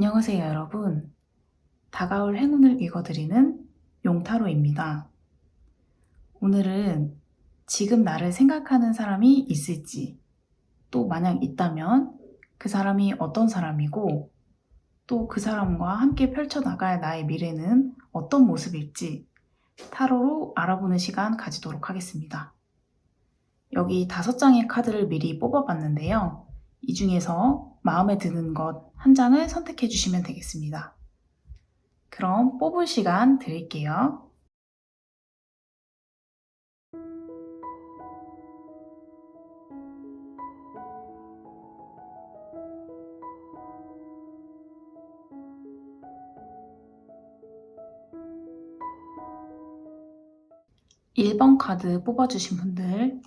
안녕하세요, 여러분. 다가올 행운을 읽어드리는 용타로입니다. 오늘은 지금 나를 생각하는 사람이 있을지, 또 만약 있다면 그 사람이 어떤 사람이고, 또 그 사람과 함께 펼쳐나갈 나의 미래는 어떤 모습일지 타로로 알아보는 시간 가지도록 하겠습니다. 여기 5장의 카드를 미리 뽑아봤는데요. 이 중에서 마음에 드는 것 한 장을 선택해 주시면 되겠습니다. 그럼 뽑을 시간 드릴게요. (1번) 카드 뽑아주신 분들,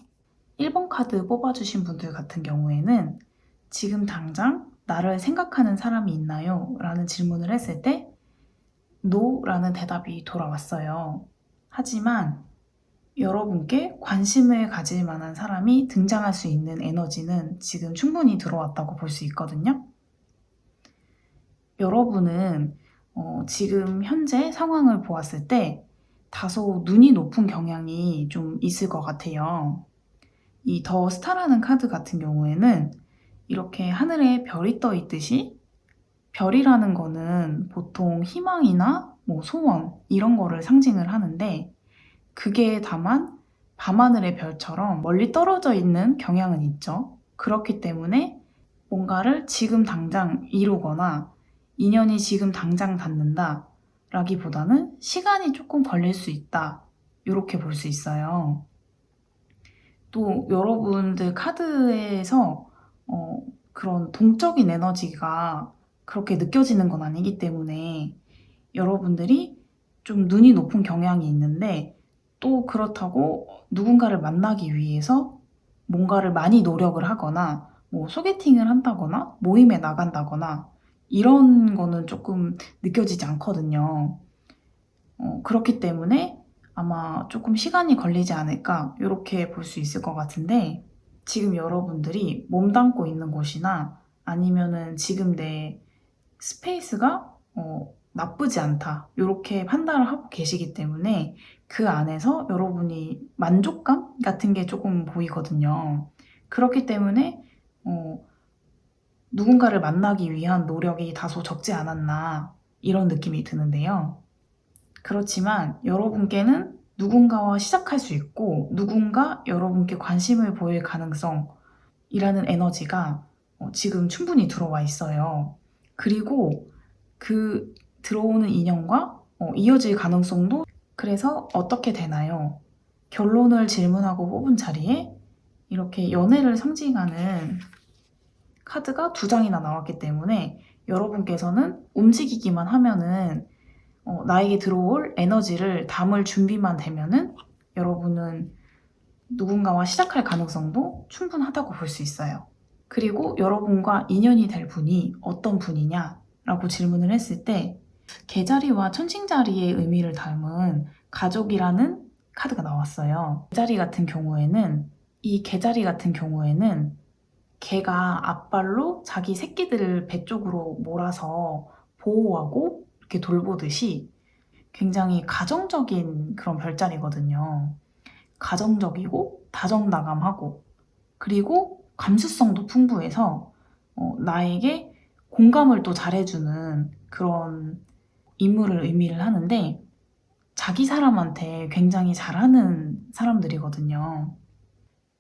1번 카드 뽑아주신 분들 같은 경우에는 지금 당장 나를 생각하는 사람이 있나요? 라는 질문을 했을 때 No 라는 대답이 돌아왔어요. 하지만 여러분께 관심을 가질 만한 사람이 등장할 수 있는 에너지는 지금 충분히 들어왔다고 볼 수 있거든요. 여러분은 지금 현재 상황을 보았을 때 다소 눈이 높은 경향이 좀 있을 것 같아요. 이 더 스타라는 카드 같은 경우에는 이렇게 하늘에 별이 떠 있듯이, 별이라는 거는 보통 희망이나 소원 이런 거를 상징을 하는데, 그게 다만 밤하늘의 별처럼 멀리 떨어져 있는 경향은 있죠. 그렇기 때문에 뭔가를 지금 당장 이루거나 인연이 지금 당장 닿는다 라기보다는 시간이 조금 걸릴 수 있다, 이렇게 볼 수 있어요. 또 여러분들 카드에서 그런 동적인 에너지가 그렇게 느껴지는 건 아니기 때문에 여러분들이 좀 눈이 높은 경향이 있는데, 또 그렇다고 누군가를 만나기 위해서 뭔가를 많이 노력을 하거나 소개팅을 한다거나 모임에 나간다거나 이런 거는 조금 느껴지지 않거든요. 그렇기 때문에 아마 조금 시간이 걸리지 않을까, 이렇게 볼 수 있을 것 같은데, 지금 여러분들이 몸담고 있는 곳이나 아니면은 지금 내 스페이스가 나쁘지 않다, 이렇게 판단을 하고 계시기 때문에 그 안에서 여러분이 만족감 같은 게 조금 보이거든요. 그렇기 때문에 누군가를 만나기 위한 노력이 다소 적지 않았나, 이런 느낌이 드는데요. 그렇지만 여러분께는 누군가와 시작할 수 있고 누군가 여러분께 관심을 보일 가능성이라는 에너지가 지금 충분히 들어와 있어요. 그리고 그 들어오는 인연과 이어질 가능성도. 그래서 어떻게 되나요? 결론을 질문하고 뽑은 자리에 이렇게 연애를 상징하는 카드가 2장이나 나왔기 때문에 여러분께서는 움직이기만 하면은 나에게 들어올 에너지를 담을 준비만 되면은 여러분은 누군가와 시작할 가능성도 충분하다고 볼 수 있어요. 그리고 여러분과 인연이 될 분이 어떤 분이냐라고 질문을 했을 때 개자리와 천칭자리의 의미를 담은 가족이라는 카드가 나왔어요. 개자리 같은 경우에는, 이 개자리 같은 경우에는 개가 앞발로 자기 새끼들을 배 쪽으로 몰아서 보호하고 이렇게 돌보듯이 굉장히 가정적인 그런 별자리거든요. 가정적이고 다정다감하고, 그리고 감수성도 풍부해서 나에게 공감을 또 잘해주는 그런 인물을 의미를 하는데, 자기 사람한테 굉장히 잘하는 사람들이거든요.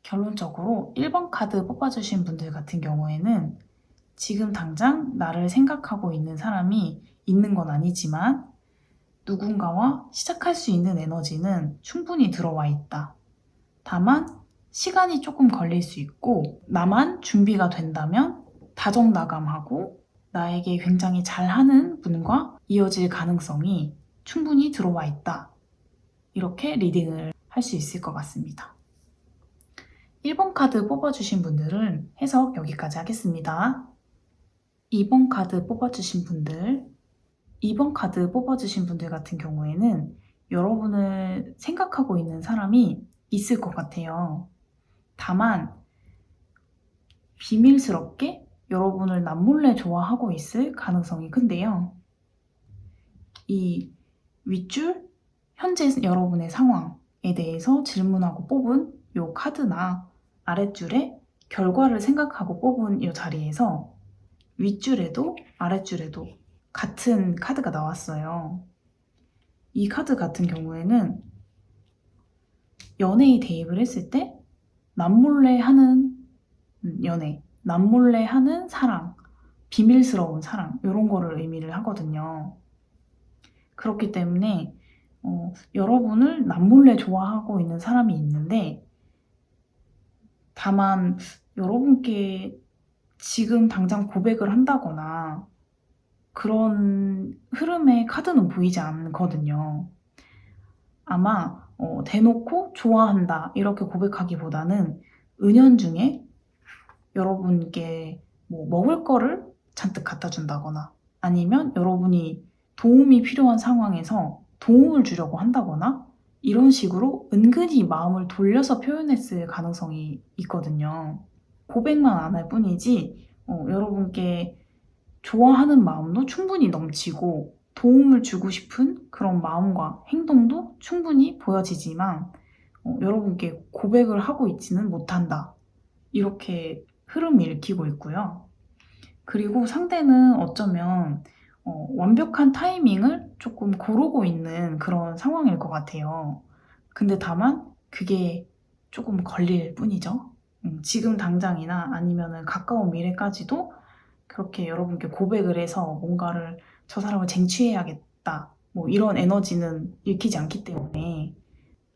결론적으로 1번 카드 뽑아주신 분들 같은 경우에는 지금 당장 나를 생각하고 있는 사람이 있는 건 아니지만 누군가와 시작할 수 있는 에너지는 충분히 들어와 있다. 다만 시간이 조금 걸릴 수 있고 나만 준비가 된다면 다정다감하고 나에게 굉장히 잘하는 분과 이어질 가능성이 충분히 들어와 있다. 이렇게 리딩을 할 수 있을 것 같습니다. 1번 카드 뽑아주신 분들은 해석 여기까지 하겠습니다. 2번 카드 뽑아주신 분들, 2번 카드 뽑아주신 분들 같은 경우에는 여러분을 생각하고 있는 사람이 있을 것 같아요. 다만 비밀스럽게 여러분을 남몰래 좋아하고 있을 가능성이 큰데요. 이 윗줄, 현재 여러분의 상황에 대해서 질문하고 뽑은 이 카드나 아랫줄에 결과를 생각하고 뽑은 이 자리에서 윗줄에도 아랫줄에도 같은 카드가 나왔어요. 이 카드 같은 경우에는 연애에 대입을 했을 때 남몰래 하는 연애, 남몰래 하는 사랑, 비밀스러운 사랑 이런 거를 의미를 하거든요. 그렇기 때문에 여러분을 남몰래 좋아하고 있는 사람이 있는데 다만 여러분께 지금 당장 고백을 한다거나 그런 흐름의 카드는 보이지 않거든요. 아마 대놓고 좋아한다 이렇게 고백하기보다는 은연중에 여러분께 뭐 먹을 거를 잔뜩 갖다 준다거나 아니면 여러분이 도움이 필요한 상황에서 도움을 주려고 한다거나 이런 식으로 은근히 마음을 돌려서 표현했을 가능성이 있거든요. 고백만 안 할 뿐이지 여러분께 좋아하는 마음도 충분히 넘치고 도움을 주고 싶은 그런 마음과 행동도 충분히 보여지지만 여러분께 고백을 하고 있지는 못한다. 이렇게 흐름이 읽히고 있고요. 그리고 상대는 어쩌면 완벽한 타이밍을 조금 고르고 있는 그런 상황일 것 같아요. 근데 다만 그게 조금 걸릴 뿐이죠. 지금 당장이나 아니면은 가까운 미래까지도 그렇게 여러분께 고백을 해서 뭔가를 저 사람을 쟁취해야겠다. 뭐 이런 에너지는 읽히지 않기 때문에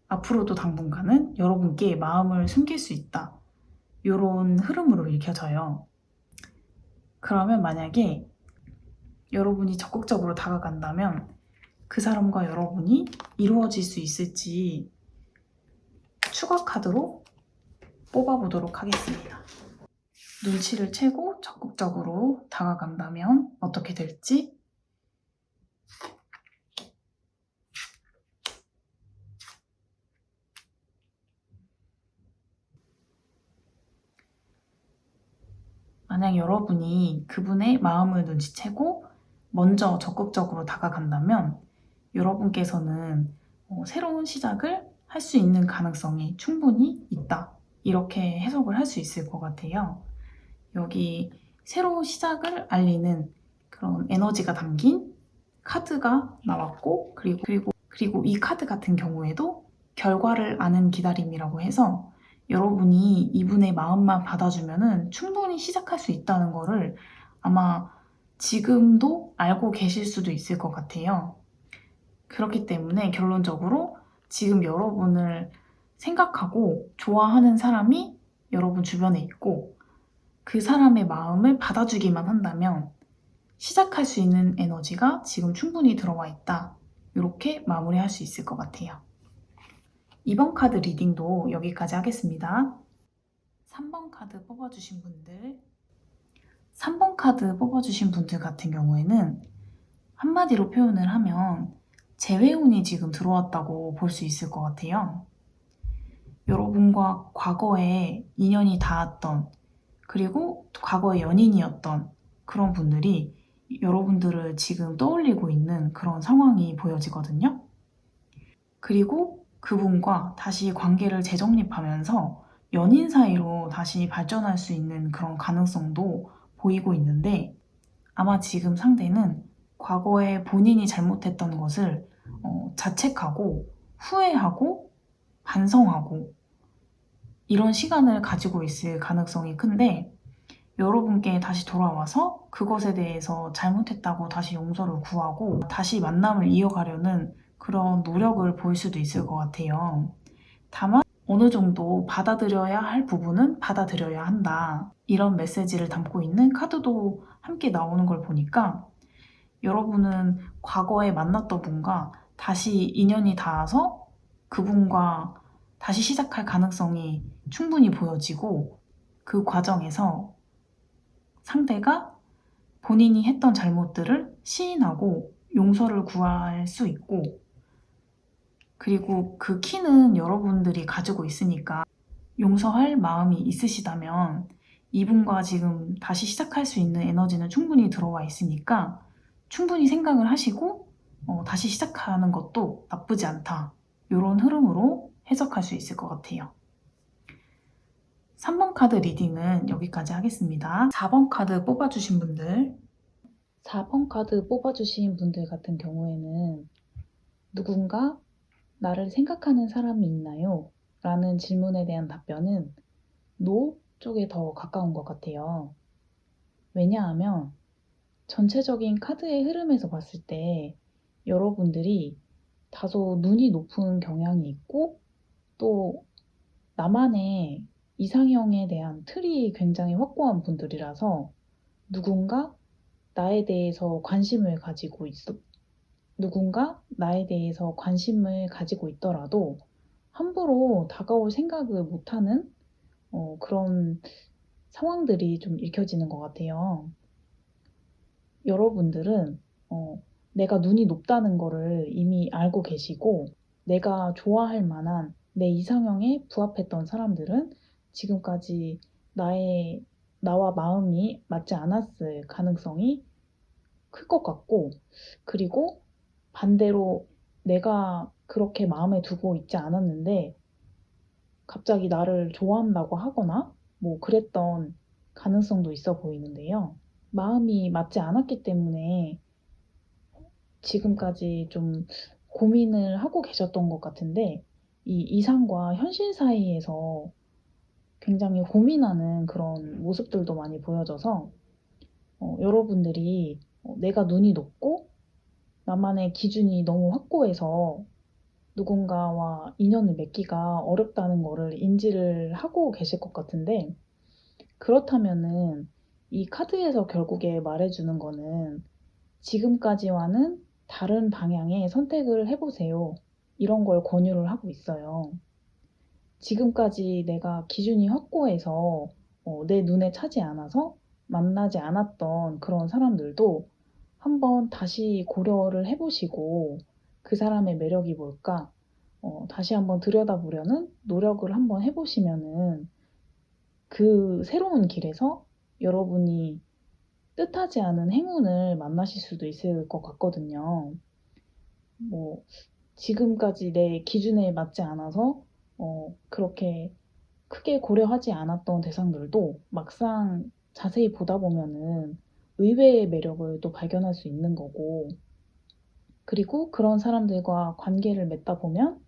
앞으로도 당분간은 여러분께 마음을 숨길 수 있다. 이런 흐름으로 읽혀져요. 그러면 만약에 여러분이 적극적으로 다가간다면 그 사람과 여러분이 이루어질 수 있을지 추가 카드로 뽑아보도록 하겠습니다. 눈치를 채고 적극적으로 다가간다면 어떻게 될지 만약 여러분이 그분의 마음을 눈치채고 먼저 적극적으로 다가간다면 여러분께서는 새로운 시작을 할 수 있는 가능성이 충분히 있다. 이렇게 해석을 할 수 있을 것 같아요. 여기 새로운 시작을 알리는 그런 에너지가 담긴 카드가 나왔고 그리고 이 카드 같은 경우에도 결과를 아는 기다림이라고 해서 여러분이 이분의 마음만 받아주면은 충분히 시작할 수 있다는 거를 아마 지금도 알고 계실 수도 있을 것 같아요. 그렇기 때문에 결론적으로 지금 여러분을 생각하고 좋아하는 사람이 여러분 주변에 있고 그 사람의 마음을 받아주기만 한다면 시작할 수 있는 에너지가 지금 충분히 들어와 있다. 이렇게 마무리할 수 있을 것 같아요. 이번 카드 리딩도 여기까지 하겠습니다. 3번 카드 뽑아주신 분들 3번 카드 뽑아주신 분들 같은 경우에는 한마디로 표현을 하면 재회운이 지금 들어왔다고 볼 수 있을 것 같아요. 여러분과 과거에 인연이 닿았던 그리고 과거의 연인이었던 그런 분들이 여러분들을 지금 떠올리고 있는 그런 상황이 보여지거든요. 그리고 그분과 다시 관계를 재정립하면서 연인 사이로 다시 발전할 수 있는 그런 가능성도 보이고 있는데 아마 지금 상대는 과거에 본인이 잘못했던 것을 자책하고 후회하고 반성하고 이런 시간을 가지고 있을 가능성이 큰데 여러분께 다시 돌아와서 그것에 대해서 잘못했다고 다시 용서를 구하고 다시 만남을 이어가려는 그런 노력을 보일 수도 있을 것 같아요. 다만 어느 정도 받아들여야 할 부분은 받아들여야 한다. 이런 메시지를 담고 있는 카드도 함께 나오는 걸 보니까 여러분은 과거에 만났던 분과 다시 인연이 닿아서 그분과 다시 시작할 가능성이 충분히 보여지고 그 과정에서 상대가 본인이 했던 잘못들을 시인하고 용서를 구할 수 있고 그리고 그 키는 여러분들이 가지고 있으니까 용서할 마음이 있으시다면 이분과 지금 다시 시작할 수 있는 에너지는 충분히 들어와 있으니까 충분히 생각을 하시고 다시 시작하는 것도 나쁘지 않다. 이런 흐름으로 해석할 수 있을 것 같아요. 3번 카드 리딩은 여기까지 하겠습니다. 4번 카드 뽑아주신 분들 4번 카드 뽑아주신 분들 같은 경우에는 누군가 나를 생각하는 사람이 있나요? 라는 질문에 대한 답변은 NO 쪽에 더 가까운 것 같아요. 왜냐하면 전체적인 카드의 흐름에서 봤을 때 여러분들이 다소 눈이 높은 경향이 있고 또 나만의 이상형에 대한 틀이 굉장히 확고한 분들이라서 누군가 나에 대해서 관심을 가지고 누군가 나에 대해서 관심을 가지고 있더라도 함부로 다가올 생각을 못하는 그런 상황들이 좀 읽혀지는 것 같아요. 여러분들은 내가 눈이 높다는 거를 이미 알고 계시고 내가 좋아할 만한 내 이상형에 부합했던 사람들은 지금까지 나와 마음이 맞지 않았을 가능성이 클 것 같고, 그리고 반대로 내가 그렇게 마음에 두고 있지 않았는데 갑자기 나를 좋아한다고 하거나 뭐 그랬던 가능성도 있어 보이는데요. 마음이 맞지 않았기 때문에 지금까지 좀 고민을 하고 계셨던 것 같은데 이 이상과 현실 사이에서 굉장히 고민하는 그런 모습들도 많이 보여져서 여러분들이 내가 눈이 높고 나만의 기준이 너무 확고해서 누군가와 인연을 맺기가 어렵다는 거를 인지를 하고 계실 것 같은데 그렇다면은 이 카드에서 결국에 말해주는 거는 지금까지와는 다른 방향의 선택을 해보세요. 이런 걸 권유를 하고 있어요. 지금까지 내가 기준이 확고해서 내 눈에 차지 않아서 만나지 않았던 그런 사람들도 한번 다시 고려를 해보시고 그 사람의 매력이 뭘까? 다시 한번 들여다보려는 노력을 한번 해보시면은 그 새로운 길에서 여러분이 뜻하지 않은 행운을 만나실 수도 있을 것 같거든요. 뭐, 지금까지 내 기준에 맞지 않아서, 그렇게 크게 고려하지 않았던 대상들도 막상 자세히 보다 보면은 의외의 매력을 또 발견할 수 있는 거고, 그리고 그런 사람들과 관계를 맺다 보면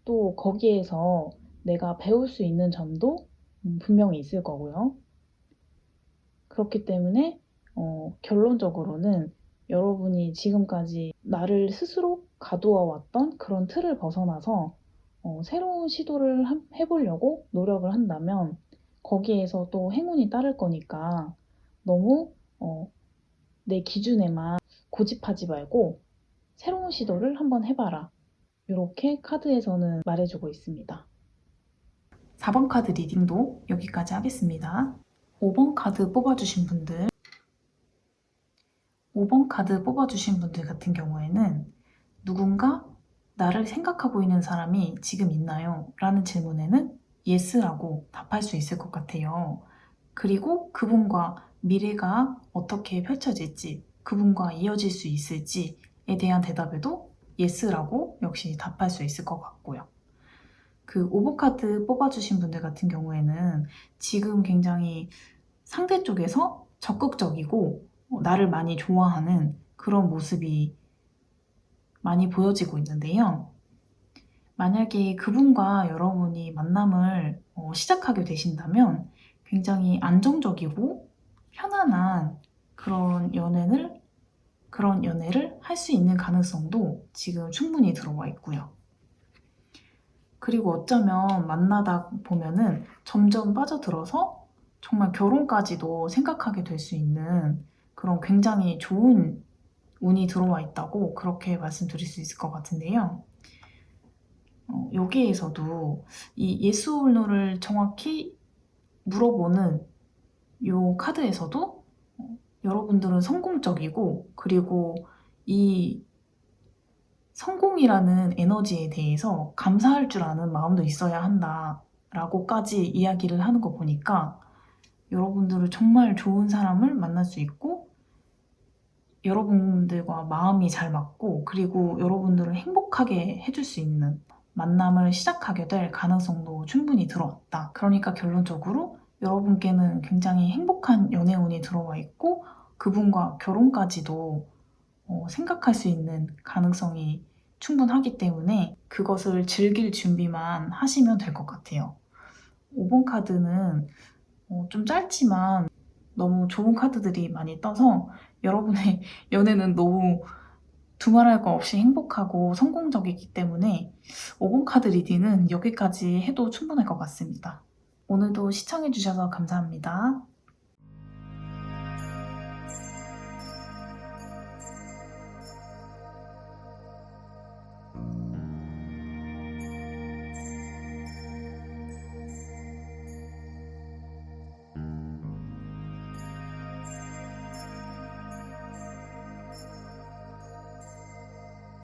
또 거기에서 내가 배울 수 있는 점도 분명히 있을 거고요. 그렇기 때문에 결론적으로는 여러분이 지금까지 나를 스스로 가두어 왔던 그런 틀을 벗어나서 새로운 시도를 해보려고 노력을 한다면 거기에서 또 행운이 따를 거니까 너무 내 기준에만 고집하지 말고 새로운 시도를 한번 해봐라. 이렇게 카드에서는 말해주고 있습니다. 4번 카드 리딩도 여기까지 하겠습니다. 5번 카드 뽑아주신 분들 5번 카드 뽑아주신 분들 같은 경우에는 누군가 나를 생각하고 있는 사람이 지금 있나요? 라는 질문에는 yes라고 답할 수 있을 것 같아요. 그리고 그분과 미래가 어떻게 펼쳐질지, 그분과 이어질 수 있을지에 대한 대답에도 yes라고 역시 답할 수 있을 것 같고요. 그 5번 카드 뽑아주신 분들 같은 경우에는 지금 굉장히 상대 쪽에서 적극적이고 나를 많이 좋아하는 그런 모습이 많이 보여지고 있는데요. 만약에 그분과 여러분이 만남을 시작하게 되신다면 굉장히 안정적이고 편안한 그런 연애를 할 수 있는 가능성도 지금 충분히 들어와 있고요. 그리고 어쩌면 만나다 보면은 점점 빠져들어서 정말 결혼까지도 생각하게 될 수 있는 그런 굉장히 좋은 운이 들어와 있다고 그렇게 말씀드릴 수 있을 것 같은데요. 여기에서도 이 yes or no를 정확히 물어보는 이 카드에서도 여러분들은 성공적이고 그리고 이 성공이라는 에너지에 대해서 감사할 줄 아는 마음도 있어야 한다라고까지 이야기를 하는 거 보니까 여러분들을 정말 좋은 사람을 만날 수 있고 여러분들과 마음이 잘 맞고 그리고 여러분들을 행복하게 해줄 수 있는 만남을 시작하게 될 가능성도 충분히 들어왔다. 그러니까 결론적으로 여러분께는 굉장히 행복한 연애운이 들어와 있고 그분과 결혼까지도 생각할 수 있는 가능성이 충분하기 때문에 그것을 즐길 준비만 하시면 될 것 같아요. 5번 카드는 좀 짧지만 너무 좋은 카드들이 많이 떠서 여러분의 연애는 너무 두말할 거 없이 행복하고 성공적이기 때문에 5번 카드 리딩은 여기까지 해도 충분할 것 같습니다. 오늘도 시청해 주셔서 감사합니다.